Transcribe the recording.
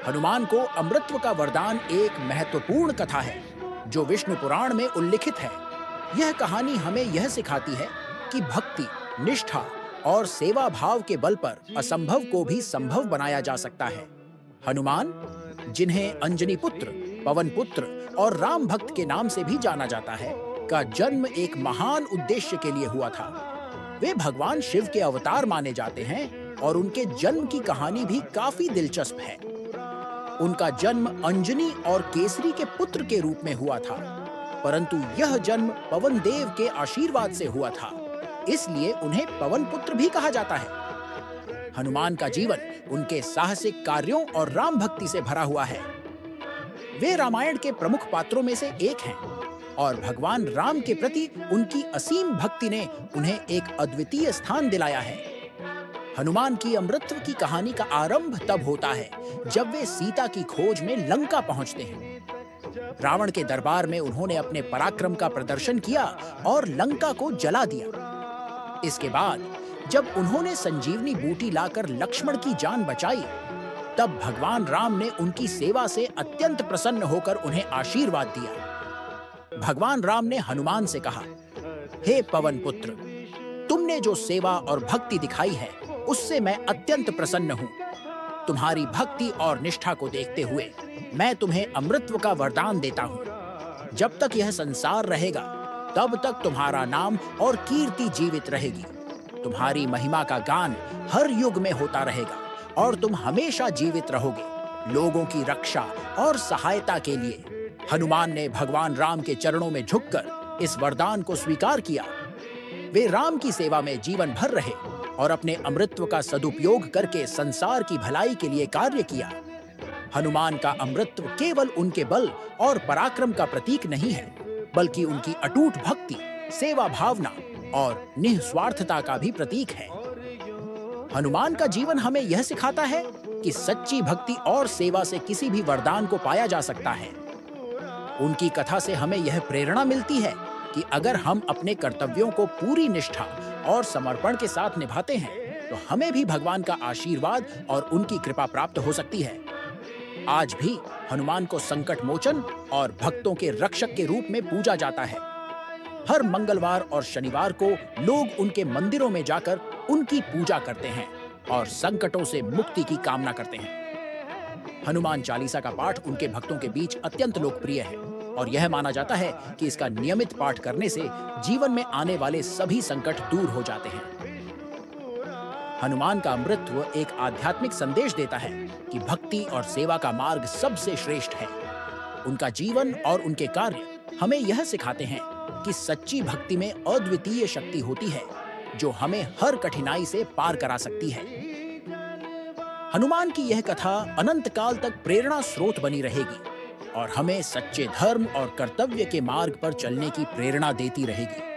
हनुमान को अमृतत्व का वरदान एक महत्वपूर्ण कथा है जो विष्णु पुराण में उल्लिखित है। यह कहानी हमें यह सिखाती है कि भक्ति, निष्ठा और सेवा भाव के बल पर असंभव को भी संभव बनाया जा सकता है। हनुमान, जिन्हें अंजनी पुत्र, पवन पुत्र और राम भक्त के नाम से भी जाना जाता है, का जन्म एक महान उद्देश्य के लिए हुआ था। वे भगवान शिव के अवतार माने जाते हैं और उनके जन्म की कहानी भी काफी दिलचस्प है। उनका जन्म अंजनी और केसरी के पुत्र के रूप में हुआ था, परंतु यह जन्म पवन देव के आशीर्वाद से हुआ था, इसलिए उन्हें पवन पुत्र भी कहा जाता है। हनुमान का जीवन उनके साहसिक कार्यों और राम भक्ति से भरा हुआ है। वे रामायण के प्रमुख पात्रों में से एक हैं और भगवान राम के प्रति उनकी असीम भक्ति ने उन्हें एक अद्वितीय स्थान दिलाया है। हनुमान की अमृतत्व की कहानी का आरंभ तब होता है जब वे सीता की खोज में लंका पहुंचते हैं। रावण के दरबार में उन्होंने अपने पराक्रम का प्रदर्शन किया और लंका को जला दिया। इसके बाद जब उन्होंने संजीवनी बूटी लाकर लक्ष्मण की जान बचाई, तब भगवान राम ने उनकी सेवा से अत्यंत प्रसन्न होकर उन्हें आशीर्वाद दिया। भगवान राम ने हनुमान से कहा, हे पवन पुत्र, तुमने जो सेवा और भक्ति दिखाई है उससे मैं अत्यंत प्रसन्न हूँ। तुम्हारी भक्ति और निष्ठा को देखते हुए मैं तुम्हें अमृतत्व का वरदान देता हूँ। जब तक यह संसार रहेगा तब तक तुम्हारा नाम और कीर्ति जीवित रहेगी। तुम्हारी महिमा का गान हर युग में होता रहेगा और तुम हमेशा जीवित रहोगे, लोगों की रक्षा और सहायता के लिए। हनुमान ने भगवान राम के चरणों में झुककर इस वरदान को स्वीकार किया। वे राम की सेवा में जीवन भर रहे और अपने अमृतत्व का सदुपयोग करके संसार की भलाई के लिए कार्य किया। हनुमान का अमृतत्व केवल उनके बल और पराक्रम का प्रतीक नहीं है, बल्कि उनकी अटूट भक्ति, सेवा भावना और निस्वार्थता का भी प्रतीक है। हनुमान का जीवन हमें यह सिखाता है कि सच्ची भक्ति और सेवा से किसी भी वरदान को पाया जा सकता है। उनकी कथा से हमें यह प्रेरणा मिलती है कि अगर हम अपने कर्तव्यों को पूरी निष्ठा और समर्पण के साथ निभाते हैं, तो हमें भी भगवान का आशीर्वाद और उनकी कृपा प्राप्त हो सकती है। आज भी हनुमान को संकट मोचन और भक्तों के रक्षक के रूप में पूजा जाता है। हर मंगलवार और शनिवार को लोग उनके मंदिरों में जाकर उनकी पूजा करते हैं और संकटों से मुक्ति की कामना करते हैं। हनुमान चालीसा का पाठ उनके भक्तों के बीच अत्यंत लोकप्रिय है और यह माना जाता है कि इसका नियमित पाठ करने से जीवन में आने वाले सभी संकट दूर हो जाते हैं। हनुमान का अमृतत्व एक आध्यात्मिक संदेश देता है कि भक्ति और सेवा का मार्ग सबसे श्रेष्ठ है। उनका जीवन और उनके कार्य हमें यह सिखाते हैं कि सच्ची भक्ति में अद्वितीय शक्ति होती है जो हमें हर कठिनाई से पार करा सकती है। हनुमान की यह कथा अनंत काल तक प्रेरणा स्रोत बनी रहेगी और हमें सच्चे धर्म और कर्तव्य के मार्ग पर चलने की प्रेरणा देती रहेगी।